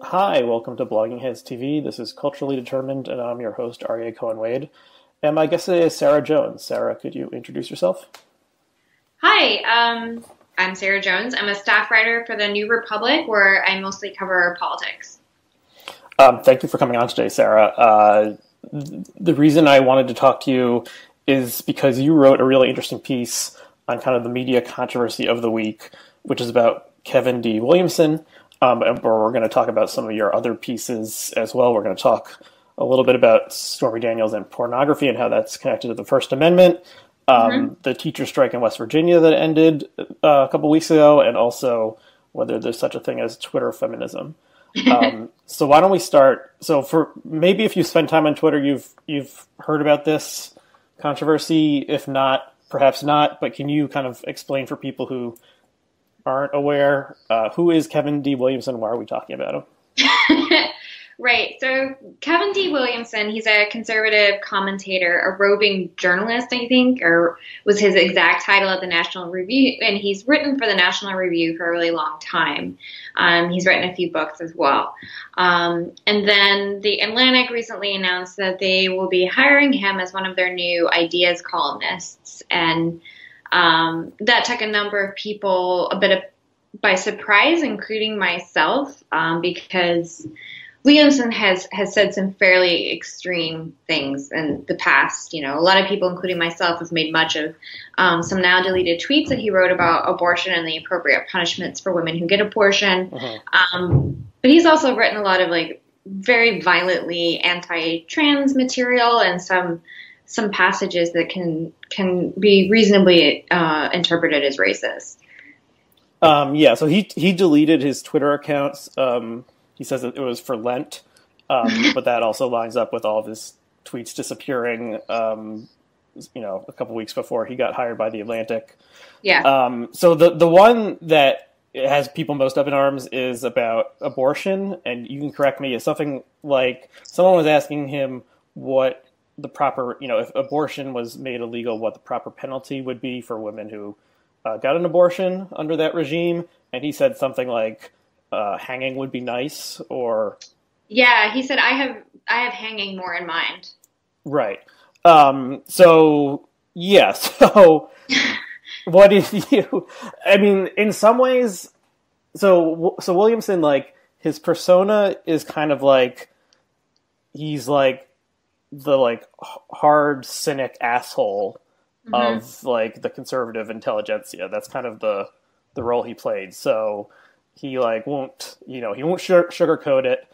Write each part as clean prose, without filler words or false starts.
Hi, welcome to Blogging Heads TV. This is Culturally Determined, and I'm your host, Aryeh Cohen-Wade. And my guest today is Sarah Jones. Sarah, could you introduce yourself? Hi, I'm Sarah Jones. I'm a staff writer for the New Republic, where I mostly cover politics. Thank you for coming on today, Sarah. The reason I wanted to talk to you is because you wrote a really interesting piece on kind of the media controversy of the week, which is about Kevin D. Williamson. And we're going to talk about some of your other pieces as well. We're going to talk a little bit about Stormy Daniels and pornography and how that's connected to the First Amendment, the teacher strike in West Virginia that ended a couple weeks ago, and also whether there's such a thing as Twitter feminism. So why don't we start? So for maybe if you spend time on Twitter, you've heard about this controversy. If not, perhaps not. But can you kind of explain for people who aren't aware, who is Kevin D. Williamson? Why are we talking about him? Right. So Kevin D. Williamson, he's a conservative commentator, a roving journalist, I think, or was his exact title at the National Review. And he's written for the National Review for a really long time. He's written a few books as well. And then The Atlantic recently announced that they will be hiring him as one of their new ideas columnists. And that took a number of people a bit by surprise, including myself, because Williamson has said some fairly extreme things in the past. You know, a lot of people, including myself, have made much of some now deleted tweets that he wrote about abortion and the appropriate punishments for women who get abortion. But he's also written a lot of very violently anti-trans material and some passages that can be reasonably interpreted as racist. So he deleted his Twitter accounts. He says that it was for Lent, but that also lines up with all of his tweets disappearing, a couple weeks before he got hired by The Atlantic. Yeah. So the one that has people most up in arms is about abortion, and you can correct me, is something like someone was asking him what the proper, if abortion was made illegal, what the proper penalty would be for women who got an abortion under that regime, and he said something like, hanging would be nice, or yeah, he said I have hanging more in mind. Right. So what did you? I mean, in some ways, so Williamson, his persona is kind of he's the hard cynic asshole of the conservative intelligentsia. That's kind of the role he played. So he won't sugarcoat it,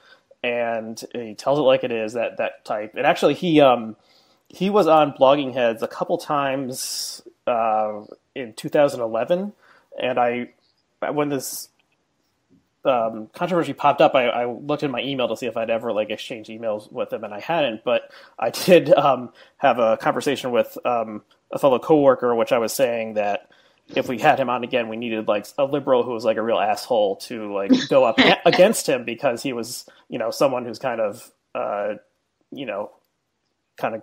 and he tells it like it is, that type. And actually he was on Blogging Heads a couple times in 2011, and when this controversy popped up, I looked in my email to see if I'd ever exchanged emails with him, and I hadn't. But I did have a conversation with a fellow coworker, which I was saying that if we had him on again, we needed a liberal who was a real asshole to go up against him, because he was someone who's kind of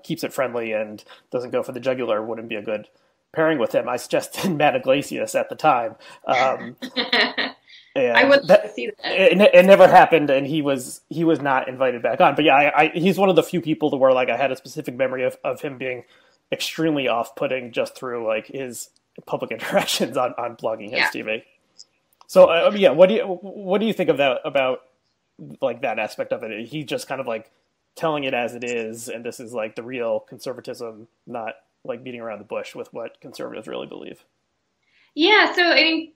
keeps it friendly and doesn't go for the jugular. Wouldn't be a good pairing with him. I suggested Matt Iglesias at the time. And I would see that. It never happened, and he was not invited back on. But yeah, he's one of the few people to where I had a specific memory of him being extremely off-putting just through his public interactions on Blogging Heads TV. So what do you think of that, about that aspect of it? He just kind of telling it as it is, and this is the real conservatism, not beating around the bush with what conservatives really believe. Yeah, so I mean,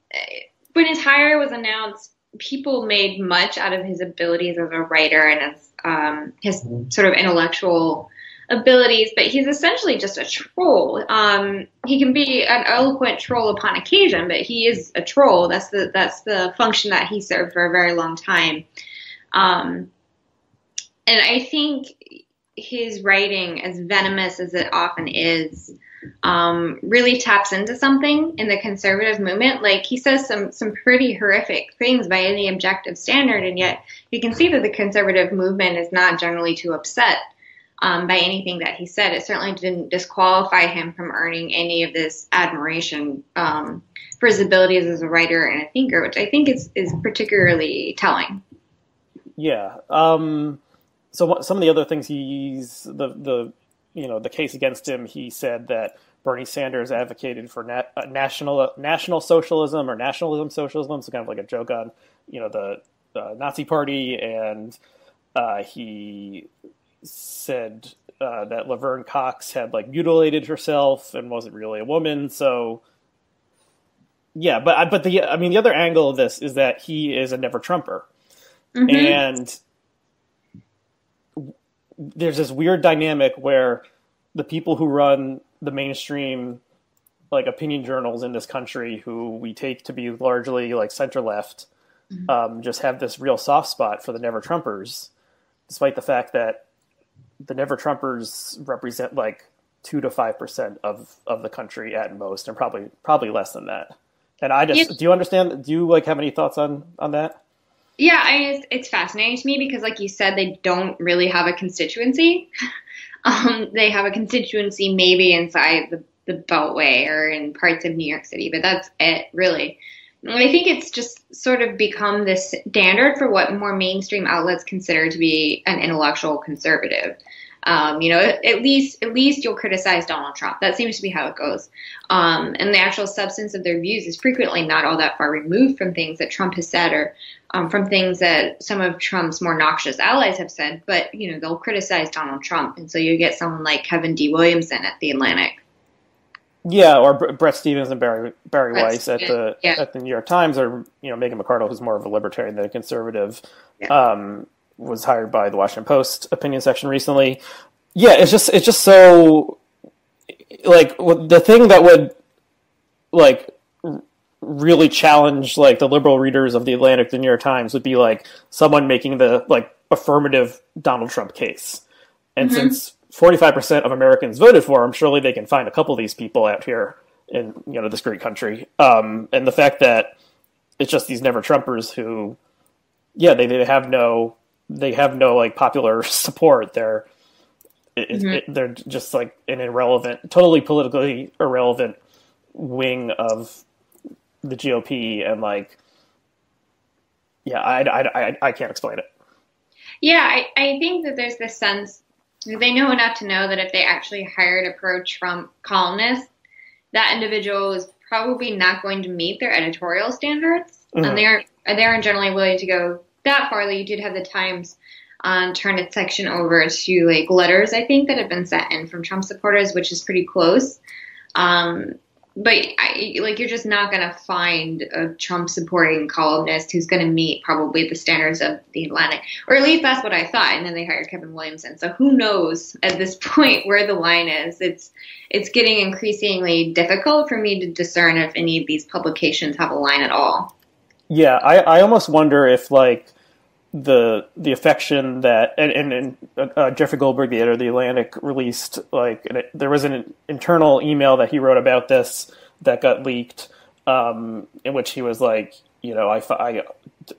when his hire was announced, people made much out of his abilities as a writer and his sort of intellectual abilities, but he's essentially just a troll. He can be an eloquent troll upon occasion, but he is a troll. That's the function that he served for a very long time. And I think his writing, as venomous as it often is, really taps into something in the conservative movement. He says some pretty horrific things by any objective standard, and yet you can see that the conservative movement is not generally too upset by anything that he said. It certainly didn't disqualify him from earning any of this admiration for his abilities as a writer and a thinker, which I think is particularly telling. Yeah. So some of the other things the case against him, he said that Bernie Sanders advocated for national socialism or nationalism socialism, so kind of like a joke on, the Nazi Party, and he said that Laverne Cox had like mutilated herself and wasn't really a woman. So yeah, but the other angle of this is that he is a never-Trumper, and there's this weird dynamic where the people who run the mainstream like opinion journals in this country, who we take to be largely like center left, just have this real soft spot for the never-Trumpers, despite the fact that the never-Trumpers represent like 2 to 5% of the country at most, and probably less than that. And do you understand? Do you like have any thoughts on that? Yeah, it's fascinating to me because, like you said, they don't really have a constituency. They have a constituency maybe inside the Beltway or in parts of New York City, but that's it, really. And I think it's just sort of become this standard for what more mainstream outlets consider to be an intellectual conservative. At least you'll criticize Donald Trump. That seems to be how it goes. And the actual substance of their views is frequently not all that far removed from things that Trump has said or from things that some of Trump's more noxious allies have said. But, they'll criticize Donald Trump. And so you get someone like Kevin D. Williamson at The Atlantic. Yeah, or Bret Stephens and Barry Weiss at the New York Times, or Megan McArdle, who's more of a libertarian than a conservative, was hired by the Washington Post opinion section recently. Yeah, it's just so like the thing that would like really challenge like the liberal readers of the Atlantic, the New York Times, would be like someone making the like affirmative Donald Trump case, and since 45% of Americans voted for him, surely they can find a couple of these people out here in this great country. And the fact that it's just these never-Trumpers who, they have no like popular support. They're just like an irrelevant, totally politically irrelevant wing of the GOP, and like, I can't explain it. Yeah, I think that there's this sense. They know enough to know that if they actually hired a pro-Trump columnist, that individual is probably not going to meet their editorial standards. And they aren't generally willing to go that far. You did have the Times turn its section over to like letters, I think, that have been sent in from Trump supporters, which is pretty close. But you're just not going to find a Trump supporting columnist who's going to meet probably the standards of The Atlantic, or at least that's what I thought. And then they hired Kevin Williamson. So who knows at this point where the line is? It's getting increasingly difficult for me to discern if any of these publications have a line at all. Yeah, I almost wonder if like the affection that and Jeffrey Goldberg, the editor of The Atlantic, released there was an internal email that he wrote about this that got leaked, in which he was like, I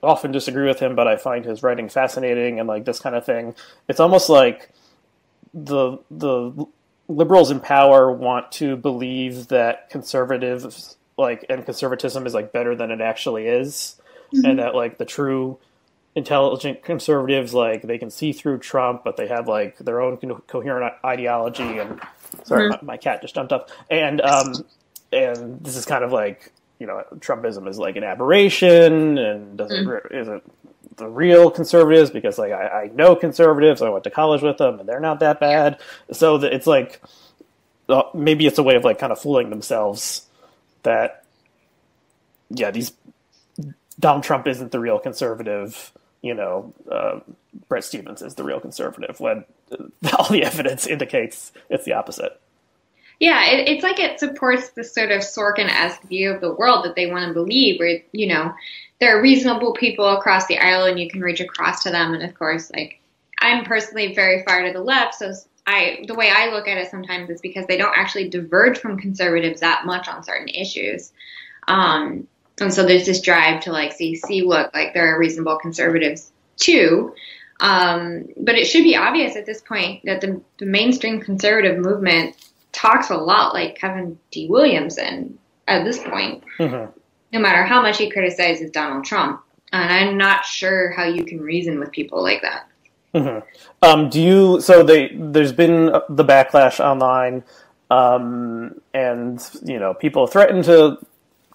often disagree with him, but I find his writing fascinating, and like this kind of thing. It's almost like the liberals in power want to believe that conservatives and conservatism is like better than it actually is, and that like the true intelligent conservatives, like they can see through Trump, but they have like their own coherent ideology. And sorry, my cat just jumped up. And this is kind of like, Trumpism is like an aberration and isn't the real conservatives, because like I know conservatives, I went to college with them, and they're not that bad. So it's like maybe it's a way of like kind of fooling themselves that these Donald Trump isn't the real conservative. Bret Stephens is the real conservative, when all the evidence indicates it's the opposite. Yeah, it's like it supports this sort of Sorkin-esque view of the world that they want to believe, where, there are reasonable people across the aisle and you can reach across to them. And of course, like, I'm personally very far to the left, so the way I look at it sometimes is because they don't actually diverge from conservatives that much on certain issues. And so there's this drive to like see, look, like there are reasonable conservatives too. But it should be obvious at this point that the mainstream conservative movement talks a lot like Kevin D. Williamson at this point, no matter how much he criticizes Donald Trump. And I'm not sure how you can reason with people like that. There's been the backlash online, and, people threaten to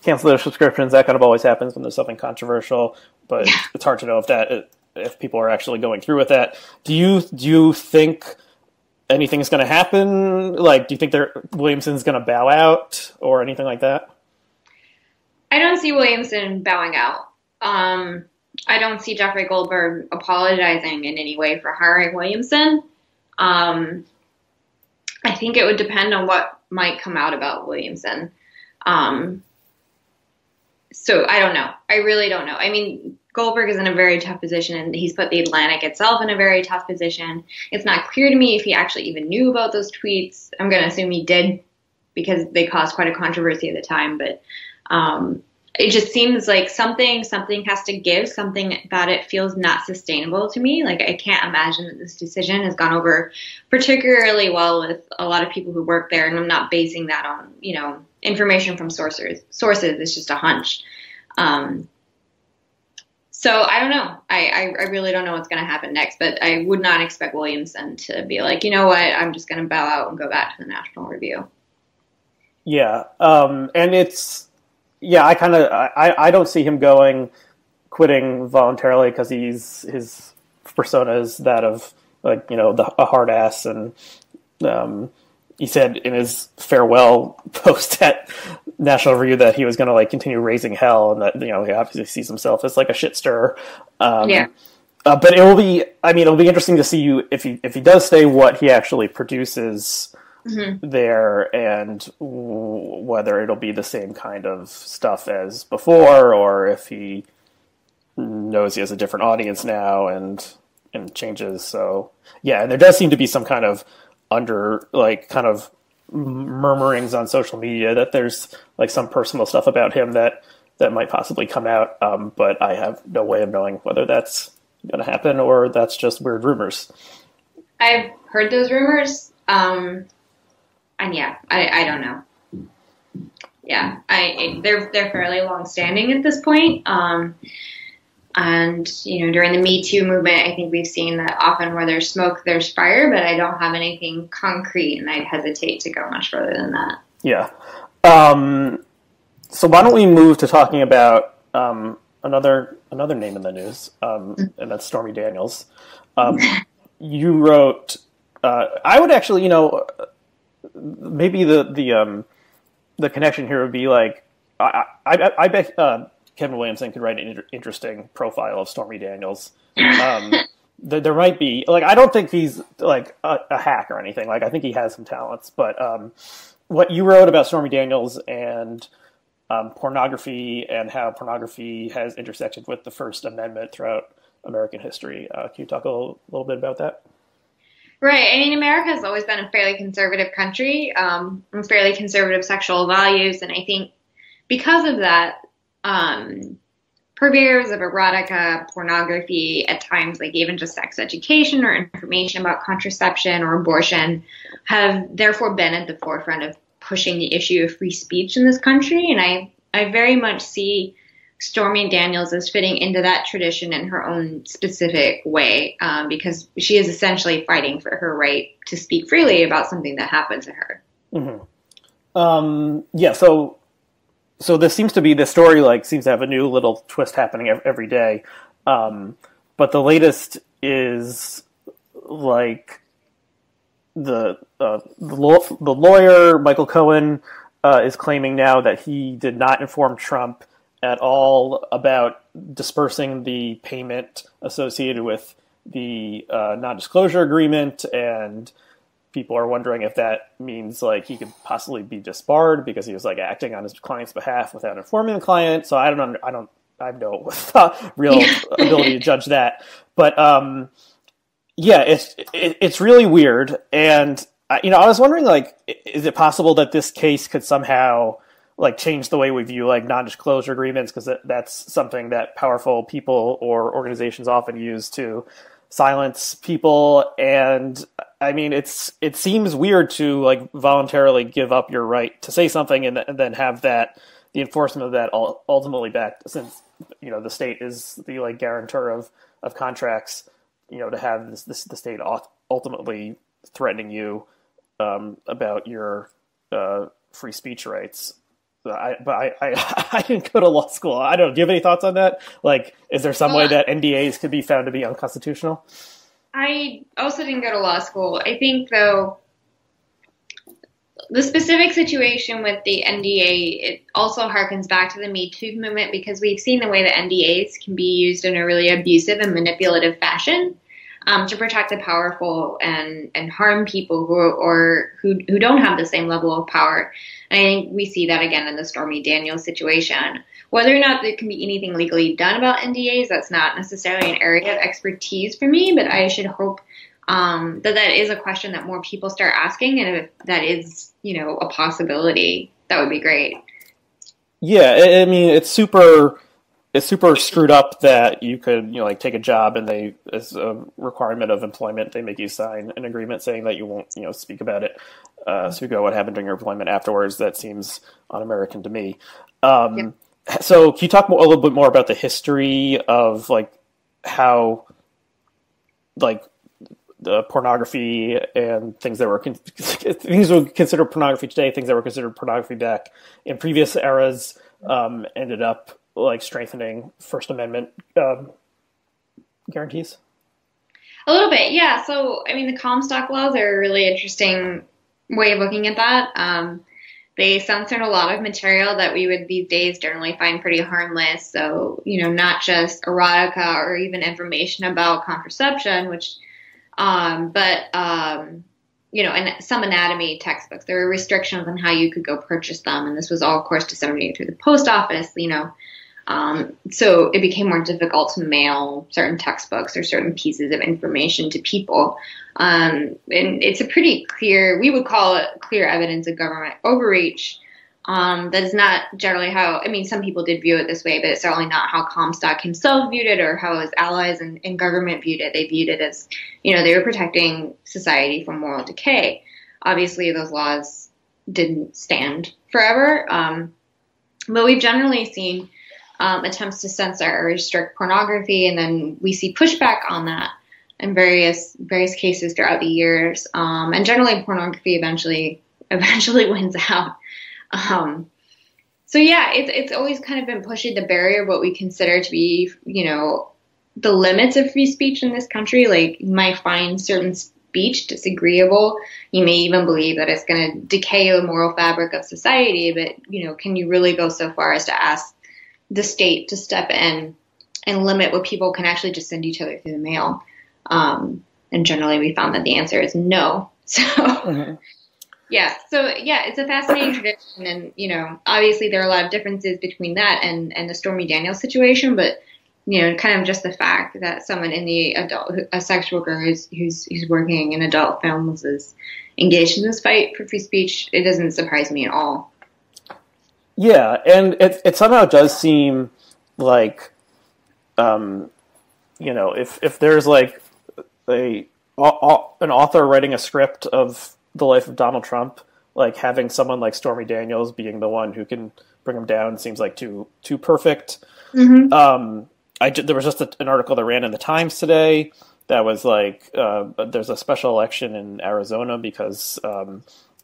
cancel their subscriptions. That kind of always happens when there's something controversial, but it's hard to know if people are actually going through with that. Do you think anything's going to happen? Like, do you think Williamson's going to bow out or anything like that? I don't see Williamson bowing out. I don't see Jeffrey Goldberg apologizing in any way for hiring Williamson. I think it would depend on what might come out about Williamson. So I don't know. I really don't know. I mean, Goldberg is in a very tough position, and he's put the Atlantic itself in a very tough position. It's not clear to me if he actually even knew about those tweets. I'm going to assume he did because they caused quite a controversy at the time. But it just seems like something has to give, something about it feels not sustainable to me. Like, I can't imagine that this decision has gone over particularly well with a lot of people who work there. And I'm not basing that on, information from sources. It's just a hunch. So I don't know. I really don't know what's going to happen next, but I would not expect Williamson to be like, you know what, I'm just going to bow out and go back to the National Review. Yeah. And I don't see him quitting voluntarily because his persona is that of a hard ass. And he said in his farewell post at National Review that he was going to continue raising hell, and that he obviously sees himself as like a shit stirrer. But it'll be interesting to see if he does stay, what he actually produces there, and whether it'll be the same kind of stuff as before, or if he knows he has a different audience now and changes. So yeah, and there does seem to be some kind of murmurings on social media that there's some personal stuff about him that might possibly come out, but I have no way of knowing whether that's going to happen or that's just weird rumors. I've heard those rumors, and yeah, I don't know. Yeah, they're fairly long-standing at this point. And, during the Me Too movement, I think we've seen that often where there's smoke, there's fire, but I don't have anything concrete, and I'd hesitate to go much further than that. Yeah. So why don't we move to talking about another name in the news, and that's Stormy Daniels. You wrote, I would actually, maybe the connection here would be I bet Kevin Williamson could write an interesting profile of Stormy Daniels. There might be, I don't think he's a hack or anything. I think he has some talents, but what you wrote about Stormy Daniels and pornography and how pornography has intersected with the First Amendment throughout American history. Can you talk a little bit about that? Right. I mean, America has always been a fairly conservative country, with fairly conservative sexual values. And I think because of that, purveyors of erotica, pornography, at times even just sex education or information about contraception or abortion, have therefore been at the forefront of pushing the issue of free speech in this country. And I very much see Stormy Daniels as fitting into that tradition in her own specific way, because she is essentially fighting for her right to speak freely about something that happened to her. So this story seems to have a new little twist happening every day. But the latest is the lawyer, Michael Cohen, is claiming now that he did not inform Trump at all about dispersing the payment associated with the non-disclosure agreement, and people are wondering if that means he could possibly be disbarred because he was acting on his client's behalf without informing the client. So I have no real ability to judge that, but it's really weird. And I was wondering, is it possible that this case could somehow change the way we view non-disclosure agreements, because that's something that powerful people or organizations often use to silence people. And I mean, it seems weird to like voluntarily give up your right to say something and then have that the enforcement of that ultimately backed, since the state is the like guarantor of contracts. To have the state ultimately threatening you about your free speech rights. I didn't go to law school. I don't know. Do you have any thoughts on that? Like, is there some way that NDAs could be found to be unconstitutional? I also didn't go to law school. I think, though, the specific situation with the NDA, it also harkens back to the Me Too movement, because we've seen the way that NDAs can be used in a really abusive and manipulative fashion to protect the powerful and harm people who don't have the same level of power. And I think we see that again in the Stormy Daniels situation. Whether or not there can be anything legally done about NDAs, that's not necessarily an area of expertise for me, but I should hope that is a question that more people start asking, and if that is, a possibility, that would be great. Yeah, I mean, it's super screwed up that you could, like take a job and they, as a requirement of employment, they make you sign an agreement saying that you won't, speak about it, speak about what happened during your employment afterwards. That seems un-American to me. Yep. So can you talk a little bit more about the history of like how, like, the pornography and things that were things we consider pornography today, things that were considered pornography back in previous eras, ended up like strengthening First Amendment guarantees? A little bit, yeah. So, I mean, the Comstock laws are a really interesting way of looking at that. They censored a lot of material that we would these days generally find pretty harmless. So, not just erotica or even information about contraception, which but and some anatomy textbooks. There were restrictions on how you could go purchase them, and this was all, of course, disseminated through the post office. So it became more difficult to mail certain textbooks or certain pieces of information to people. And it's a pretty clear, we would call it clear evidence of government overreach. That is not generally how, some people did view it this way, but it's certainly not how Comstock himself viewed it or how his allies in government viewed it. They viewed it as, they were protecting society from moral decay. Obviously, those laws didn't stand forever. But we've generally seen attempts to censor or restrict pornography, and then we see pushback on that in various cases throughout the years. And generally, pornography eventually wins out. So yeah, it's always kind of been pushing the barrier of what we consider to be, the limits of free speech in this country. Like, you might find certain speech disagreeable. You may even believe that it's going to decay the moral fabric of society, but, can you really go so far as to ask the state to step in and limit what people can actually just send each other through the mail? And generally we found that the answer is no. So, yeah. So yeah, it's a fascinating tradition. And, obviously there are a lot of differences between that and the Stormy Daniels situation, but, kind of just the fact that someone in a sex worker who's working in adult films is engaged in this fight for free speech, it doesn't surprise me at all. Yeah, and it somehow does seem like, if there's like an author writing a script of the life of Donald Trump, like having someone like Stormy Daniels being the one who can bring him down seems like too perfect. Mm-hmm. There was just an article that ran in the Times today that was like, there's a special election in Arizona because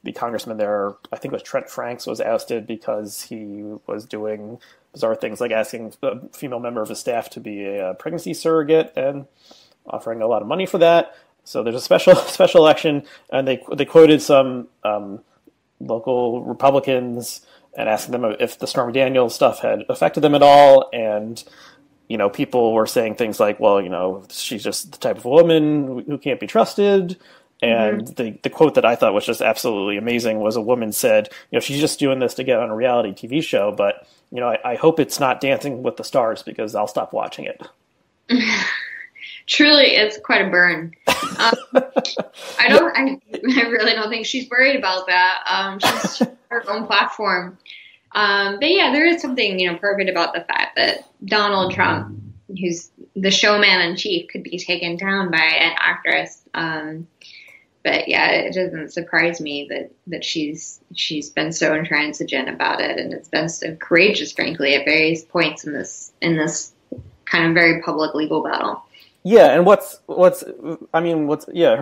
the congressman there, I think it was Trent Franks, was ousted because he was doing bizarre things like asking a female member of his staff to be a pregnancy surrogate and offering a lot of money for that. So there's a special election, and they quoted some local Republicans and asking them if the Stormy Daniels stuff had affected them at all. And people were saying things like, well, she's just the type of woman who can't be trusted. And the quote that I thought was just absolutely amazing was a woman said, she's just doing this to get on a reality TV show, but, I hope it's not Dancing with the Stars because I'll stop watching it. Truly, it's quite a burn. I really don't think she's worried about that. She's her own platform. But yeah, there is something, perfect about the fact that Donald Trump, who's the showman in chief could be taken down by an actress. But yeah, it doesn't surprise me that she's been so intransigent about it, and it's been so courageous, frankly, at various points in this kind of very public legal battle. Yeah, and her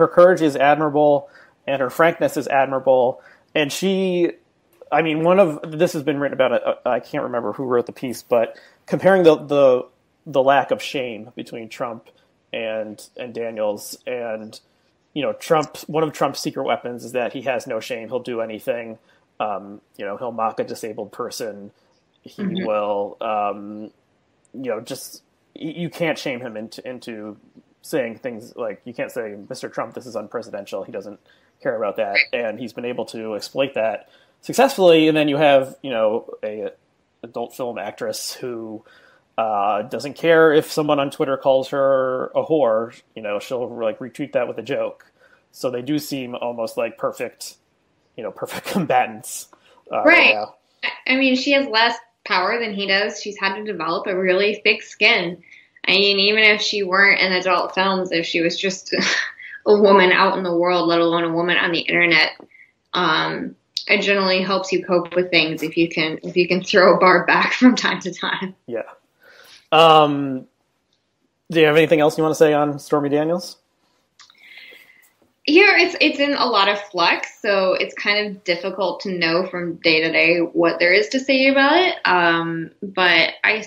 courage is admirable, and her frankness is admirable, and she, I mean, this has been written about. I can't remember who wrote the piece, but comparing the lack of shame between Trump and Daniels, and one of Trump's secret weapons is that he has no shame. He'll do anything. He'll mock a disabled person. He will, just, you can't shame him into saying things like, you can't say, Mr. Trump, this is unpresidential. He doesn't care about that. And he's been able to exploit that successfully. And then you have, a adult film actress who doesn't care if someone on Twitter calls her a whore, she'll retweet that with a joke. So they do seem almost like perfect combatants. Right. Now. I mean, she has less power than he does. She's had to develop a really thick skin. I mean, even if she weren't in adult films, if she was just a woman out in the world, let alone a woman on the internet, it generally helps you cope with things if you can throw a bar back from time to time. Yeah. Do you have anything else you want to say on Stormy Daniels? Yeah, it's in a lot of flux, so it's kind of difficult to know from day to day what there is to say about it. But I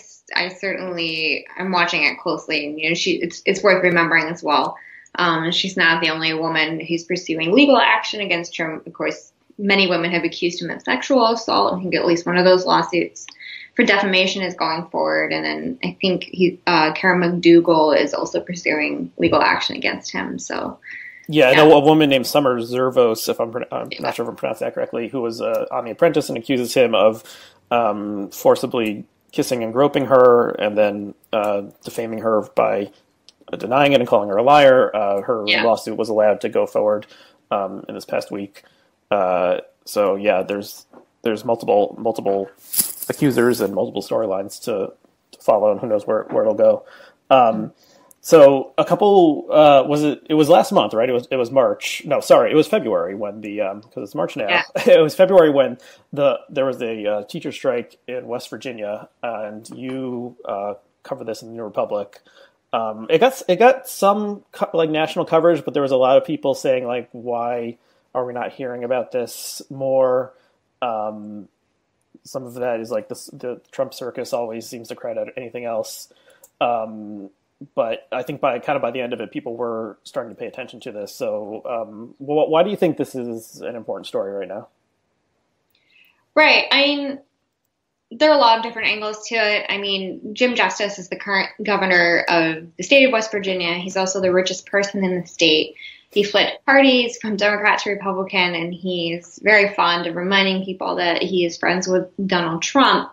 certainly I'm watching it closely, and it's worth remembering as well. She's not the only woman who's pursuing legal action against Trump. Of course, many women have accused him of sexual assault, and I think at least one of those lawsuits for defamation is going forward. And then I think Karen McDougal is also pursuing legal action against him. So. Yeah, I know a woman named Summer Zervos, if I'm not sure if I'm pronouncing that correctly, who was on The Apprentice and accuses him of forcibly kissing and groping her and then defaming her by denying it and calling her a liar. Her lawsuit was allowed to go forward in this past week. So yeah, there's multiple accusers and multiple storylines to follow, and who knows where it'll go. So a couple, it was last month, right? It was March. No, sorry. It was February when because it's March now. Yeah. It was February when there was a teacher strike in West Virginia, and you covered this in the New Republic. It got some national coverage, but there was a lot of people saying why are we not hearing about this more? Some of that is the Trump circus always seems to credit anything else. But I think by the end of it, people were starting to pay attention to this. So why do you think this is an important story right now? Right. I mean, there are a lot of different angles to it. I mean, Jim Justice is the current governor of the state of West Virginia. He's also the richest person in the state. He flipped parties from Democrat to Republican, and he's very fond of reminding people that he is friends with Donald Trump.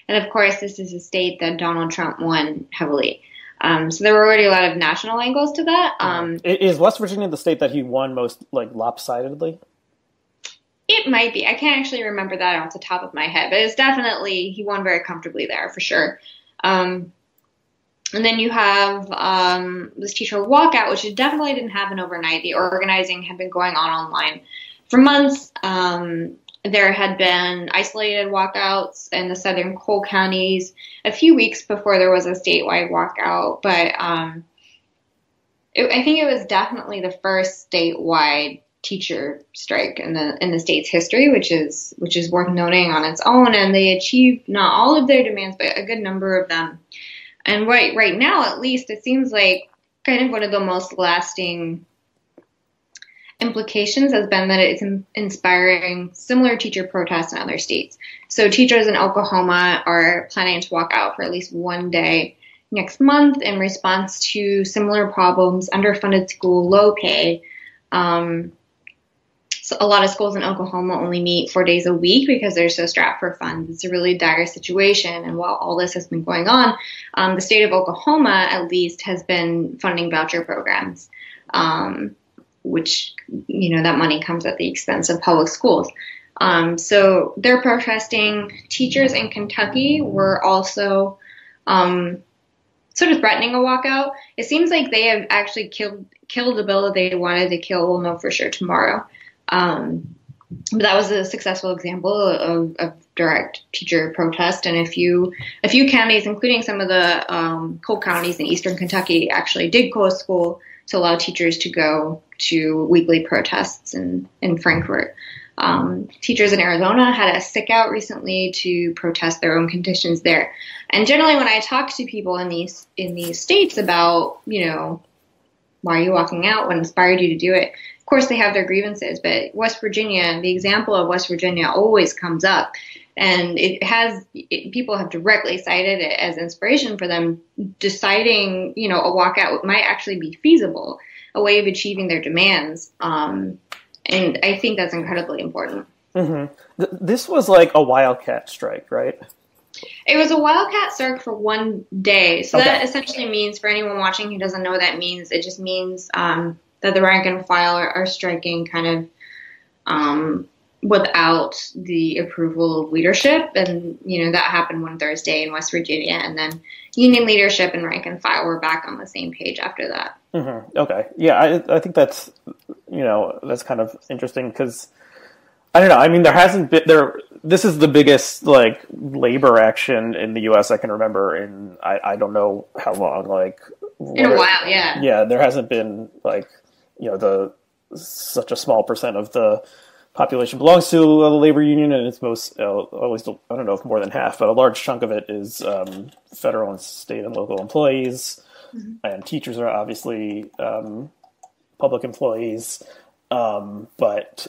And of course, this is a state that Donald Trump won heavily. So there were already a lot of national angles to that. Is West Virginia the state that he won most lopsidedly? It might be. I can't actually remember that off the top of my head, but it's definitely, he won very comfortably there for sure. And then you have this teacher walkout, which definitely didn't happen overnight. The organizing had been going on online for months. There had been isolated walkouts in the southern coal counties a few weeks before there was a statewide walkout. But I think it was definitely the first statewide teacher strike in the state's history, which is worth noting on its own. And they achieved not all of their demands, but a good number of them. And right now, at least, it seems like kind of one of the most lasting implications has been that it's inspiring similar teacher protests in other states. So teachers in Oklahoma are planning to walk out for at least one day next month in response to similar problems, underfunded school, low pay. So a lot of schools in Oklahoma only meet 4 days a week because they're so strapped for funds. It's a really dire situation. And while all this has been going on, the state of Oklahoma, at least, has been funding voucher programs, which, that money comes at the expense of public schools. So they're protesting. Teachers in Kentucky were also sort of threatening a walkout. It seems like they have actually killed the bill that they wanted to kill. We'll know for sure tomorrow. But that was a successful example of direct teacher protest, and a few counties, including some of the coal counties in eastern Kentucky, actually did close school to allow teachers to go to weekly protests in Frankfort. Teachers in Arizona had a sick out recently to protest their own conditions there. And generally, when I talk to people in these states about, why are you walking out? What inspired you to do it? Of course, they have their grievances, but West Virginia, the example of West Virginia always comes up. And people have directly cited it as inspiration for them deciding, a walkout might actually be feasible, a way of achieving their demands. And I think that's incredibly important. Mm-hmm. This was like a wildcat strike, right? It was a wildcat strike for one day. So okay. That essentially means, for anyone watching who doesn't know what that means, it just means that the rank and file are striking kind of without the approval of leadership. And, that happened one Thursday in West Virginia. And then union leadership and rank and file were back on the same page after that. Mm-hmm. Okay. Yeah, I think that's, that's kind of interesting because, I don't know. I mean, there hasn't been this is the biggest like labor action in the U.S. I can remember in I don't know how long, like in a while, yeah. Yeah, there hasn't been like such a small percent of the population belongs to a labor union, and it's most always I don't know if more than half, but a large chunk of it is federal and state and local employees, mm-hmm. and teachers are obviously public employees, but.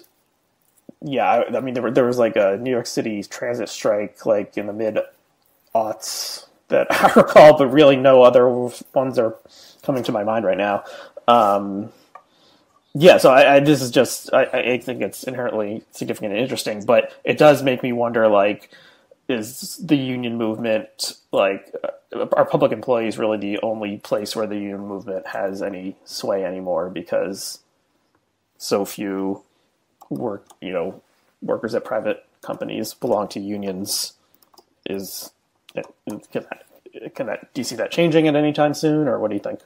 Yeah, I mean, there was like a New York City transit strike like in the mid-aughts that I recall, but really no other ones are coming to my mind right now. Yeah, so this is just, I think it's inherently significant and interesting, but it does make me wonder, like, is the union movement, like, are public employees really the only place where the union movement has any sway anymore because so few workers at private companies belong to unions? Do you see that changing at any time soon, or what do you think?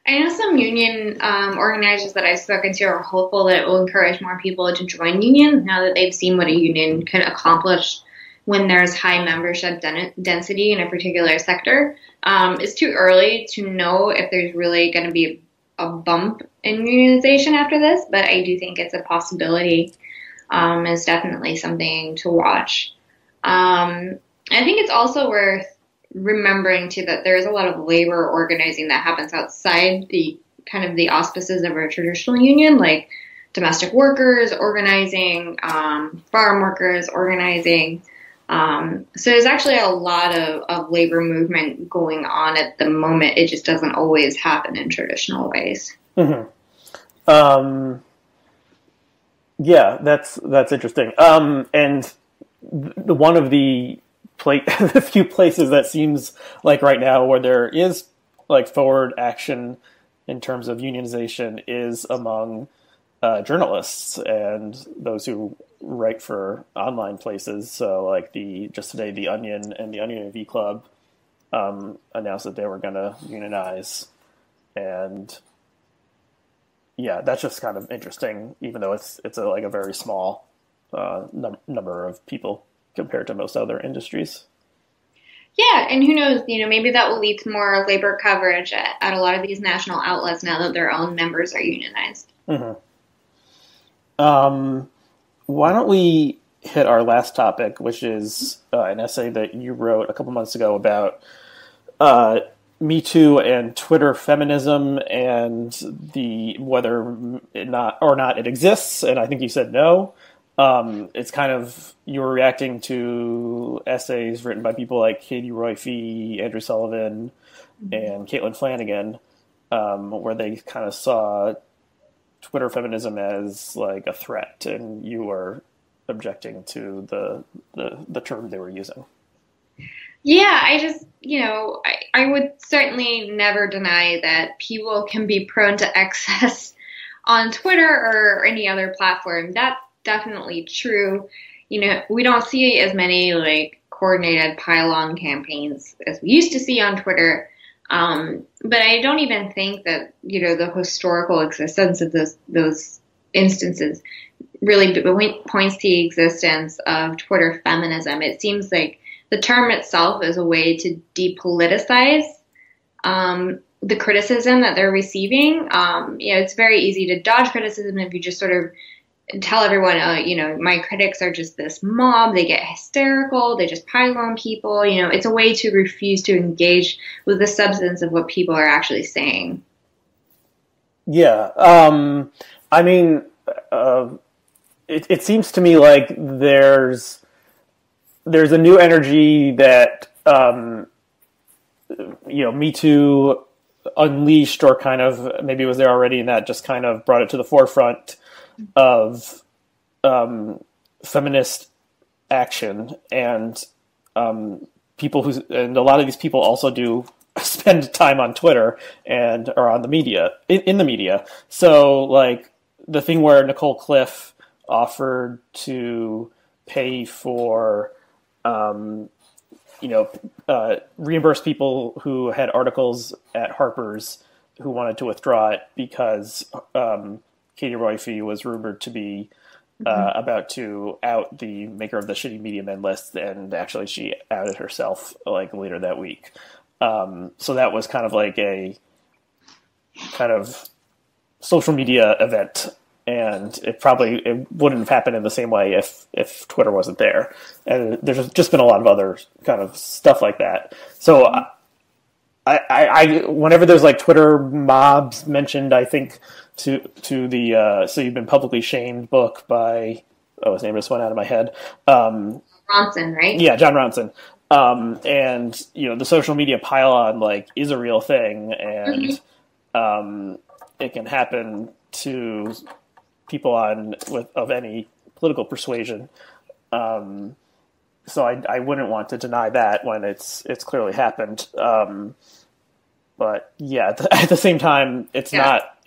I know some union organizers that I've spoken to are hopeful that it will encourage more people to join unions now that they've seen what a union can accomplish when there's high membership density in a particular sector. It's too early to know if there's really going to be a bump in unionization after this, but I do think it's a possibility. It's definitely something to watch. I think it's also worth remembering too that there's a lot of labor organizing that happens outside the kind of the auspices of a traditional union, like domestic workers organizing, farm workers organizing. So there's actually a lot of labor movement going on at the moment. It just doesn't always happen in traditional ways. Mm-hmm. Yeah, that's interesting. And one of the few places that seems like right now where there is like forward action in terms of unionization is among journalists and those who write for online places. So like just today, The Onion and the Onion AV Club announced that they were going to unionize. And yeah, that's just kind of interesting, even though it's a very small number of people compared to most other industries. Yeah, and who knows, maybe that will lead to more labor coverage at a lot of these national outlets now that their own members are unionized. Mm-hmm. Why don't we hit our last topic, which is an essay that you wrote a couple months ago about Me Too and Twitter feminism and whether it not it exists, and I think you said no. It's kind of, you were reacting to essays written by people like Katie Roy-Fee, Andrew Sullivan, and Caitlin Flanagan, where they kind of saw Twitter feminism as like a threat, and you were objecting to the term they were using. Yeah, I just, I would certainly never deny that people can be prone to excess on Twitter or any other platform. That's definitely true. We don't see as many like coordinated pile-on campaigns as we used to see on Twitter. But I don't even think that, the historical existence of those instances really points to the existence of Twitter feminism. It seems like the term itself is a way to depoliticize the criticism that they're receiving. It's very easy to dodge criticism if you just sort of tell everyone, my critics are just this mob. They get hysterical. They just pile on people. It's a way to refuse to engage with the substance of what people are actually saying. Yeah. I mean, it seems to me like there's a new energy that, Me Too unleashed, or kind of maybe it was there already, and that just kind of brought it to the forefront of feminist action, and people and a lot of these people also do spend time on Twitter and are on the media, in the media. So like the thing where Nicole Cliff offered to pay for reimburse people who had articles at Harper's who wanted to withdraw it because Katie Roiphe was rumored to be about to out the maker of the Shitty Media Men list, and actually she outed herself like later that week. So that was kind of like a kind of social media event, and it wouldn't have happened in the same way if Twitter wasn't there. And there's just been a lot of other kind of stuff like that. So I whenever there's like Twitter mobs mentioned, I think to the So You've Been Publicly Shamed book by, his name just went out of my head. Ronson, right? Yeah, John Ronson. And the social media pile-on like is a real thing, and it can happen to people of any political persuasion. So I wouldn't want to deny that when it's clearly happened. But yeah, at the same time, it's not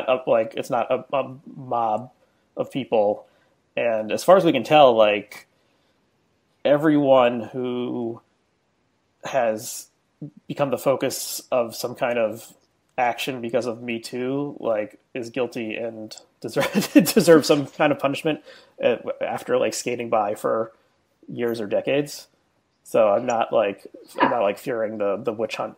a mob of people. And as far as we can tell, like everyone who has become the focus of some kind of action because of Me Too, like, is guilty and deserves some kind of punishment after like skating by for years or decades. So I'm not fearing the witch hunt.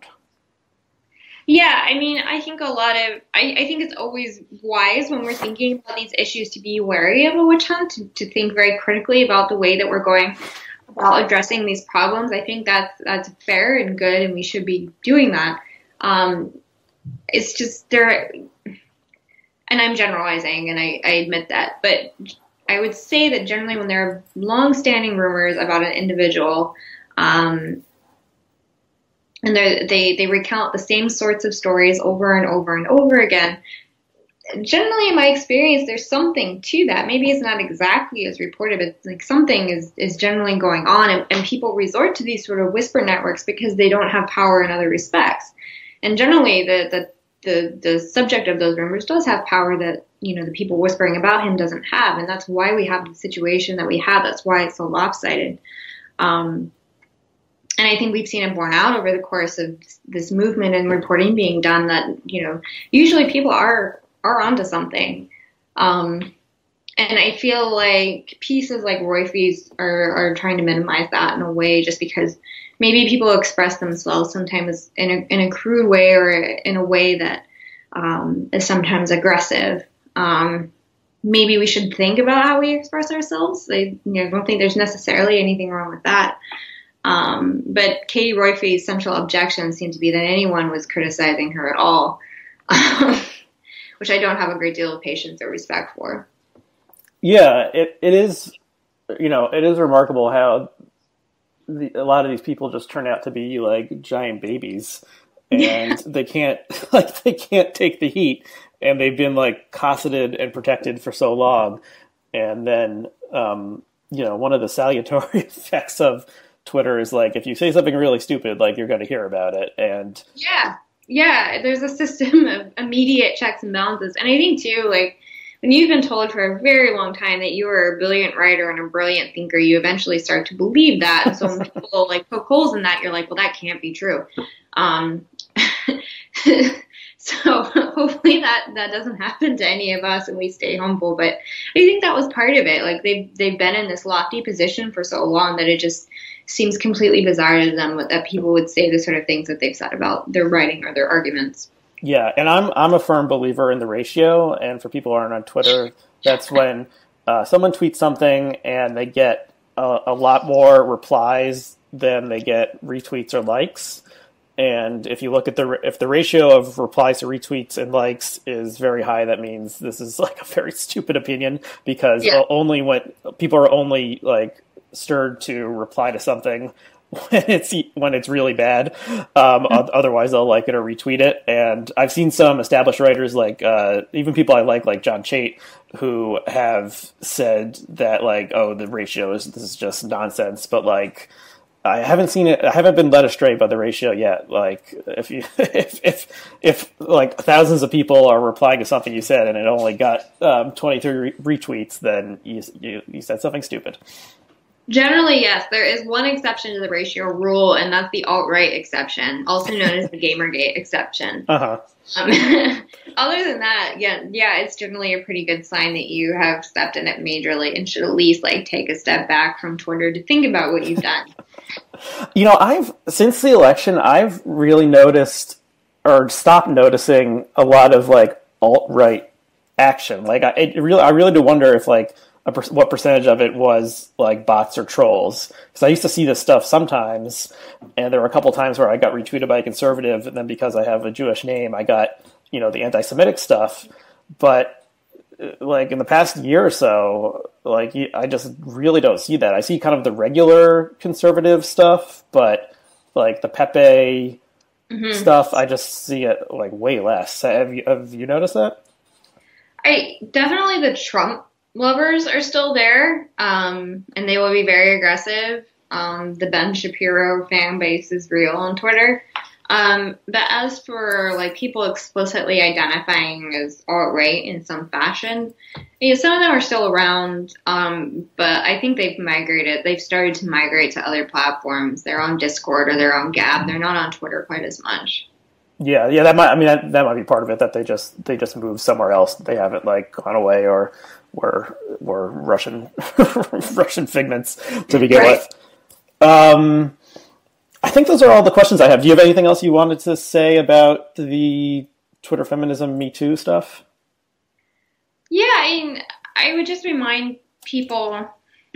Yeah, I mean, I think I think it's always wise when we're thinking about these issues to be wary of a witch hunt, to think very critically about the way that we're going about addressing these problems. I think that's fair and good, and we should be doing that. It's just there, and I'm generalizing, and I admit that, but I would say that generally when there are long-standing rumors about an individual, and they recount the same sorts of stories over and over and over again, generally in my experience, there's something to that. Maybe it's not exactly as reported, but like something is generally going on, and people resort to these sort of whisper networks because they don't have power in other respects. And generally the subject of those rumors does have power that, the people whispering about him doesn't have. And that's why we have the situation that we have. That's why it's so lopsided. And I think we've seen it borne out over the course of this movement and reporting being done that, usually people are onto something. And I feel like pieces like Roiphe's are trying to minimize that in a way, just because maybe people express themselves sometimes in a crude way, or in a way that is sometimes aggressive. Maybe we should think about how we express ourselves. I don't think there's necessarily anything wrong with that. But Katie Roiphe's central objection seemed to be that anyone was criticizing her at all, which I don't have a great deal of patience or respect for. Yeah, it is. It is remarkable how a lot of these people just turn out to be like giant babies, and they can't take the heat, and they've been like cosseted and protected for so long, and then one of the salutary effects of Twitter is like, if you say something really stupid, like, you're going to hear about it. And yeah, there's a system of immediate checks and balances. And I think too, like, when you've been told for a very long time that you are a brilliant writer and a brilliant thinker, you eventually start to believe that. And so when people like poke holes in that, you're like, well, that can't be true. So hopefully that doesn't happen to any of us and we stay humble. But I think that was part of it. Like they've been in this lofty position for so long that it just seems completely bizarre to them that people would say the sort of things that they've said about their writing or their arguments. Yeah, and I'm a firm believer in the ratio. And for people who aren't on Twitter, that's when someone tweets something and they get a lot more replies than they get retweets or likes. And if you look at if the ratio of replies to retweets and likes is very high, that means this is like a very stupid opinion, because only when people are only like stirred to reply to something when it's really bad. Otherwise, they'll like it or retweet it. And I've seen some established writers, like even people I like John Chait, who have said that like, oh, the ratio this is just nonsense. But like, I haven't seen it. I haven't been led astray by the ratio yet. Like, if like thousands of people are replying to something you said and it only got 23 retweets, then you said something stupid. Generally, yes. There is one exception to the ratio rule, and that's the alt-right exception, also known as the Gamergate exception. Other than that, yeah, it's generally a pretty good sign that you have stepped in it majorly and should at least like take a step back from Twitter to think about what you've done. You know, since the election, I've really noticed or stopped noticing a lot of like alt-right action. Like I really do wonder if like what percentage of it was like bots or trolls. Because I used to see this stuff sometimes, and there were a couple times where I got retweeted by a conservative, and then because I have a Jewish name, I got, you know, the anti-Semitic stuff. But like in the past year or so, like I just really don't see that. I see kind of the regular conservative stuff, but like the Pepe stuff, I just see it like way less. Have you noticed that? Definitely the Trump lovers are still there, and they will be very aggressive. The Ben Shapiro fan base is real on Twitter. But as for like people explicitly identifying as alt-right in some fashion, some of them are still around, but I think they've started to migrate to other platforms. They're on Discord or they're on Gab. They're not on Twitter quite as much. Yeah, that might be part of it, that they just moved somewhere else. They haven't like gone away or were Russian Russian figments to begin with. I think those are all the questions I have. Do you have anything else you wanted to say about the Twitter feminism Me Too stuff? Yeah, I would just remind people, and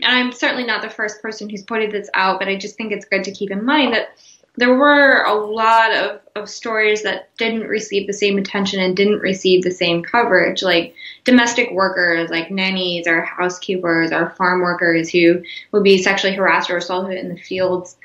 I'm certainly not the first person who's pointed this out, but I just think it's good to keep in mind that there were a lot of stories that didn't receive the same attention and didn't receive the same coverage, like domestic workers, like nannies or housekeepers or farm workers who would be sexually harassed or assaulted in the fields.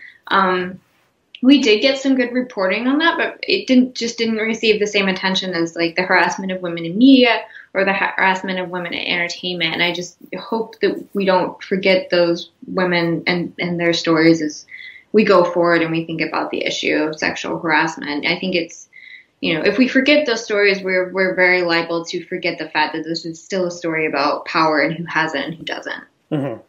We did get some good reporting on that, but it didn't receive the same attention as like the harassment of women in media or the harassment of women in entertainment. And I just hope that we don't forget those women and their stories as we go forward and we think about the issue of sexual harassment. I think it's, if we forget those stories, we're very liable to forget the fact that this is still a story about power and who has it and who doesn't. Mm-hmm.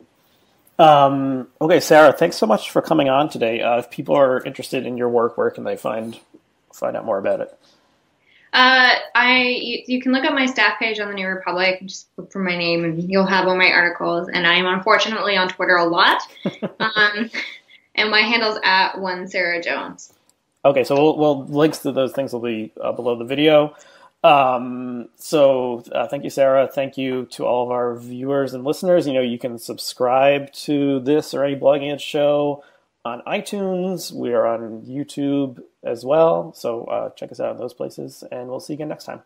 Okay, Sarah, thanks so much for coming on today. If people are interested in your work, where can they find out more about it? You can look at my staff page on the New Republic, just look for my name and you'll have all my articles. And I'm unfortunately on Twitter a lot. And my handle's at @1SarahJones. Okay, so we'll links to those things will be below the video. So thank you, Sarah. Thank you to all of our viewers and listeners. You can subscribe to this or any blogging show on iTunes. We are on YouTube as well. So check us out in those places, and we'll see you again next time.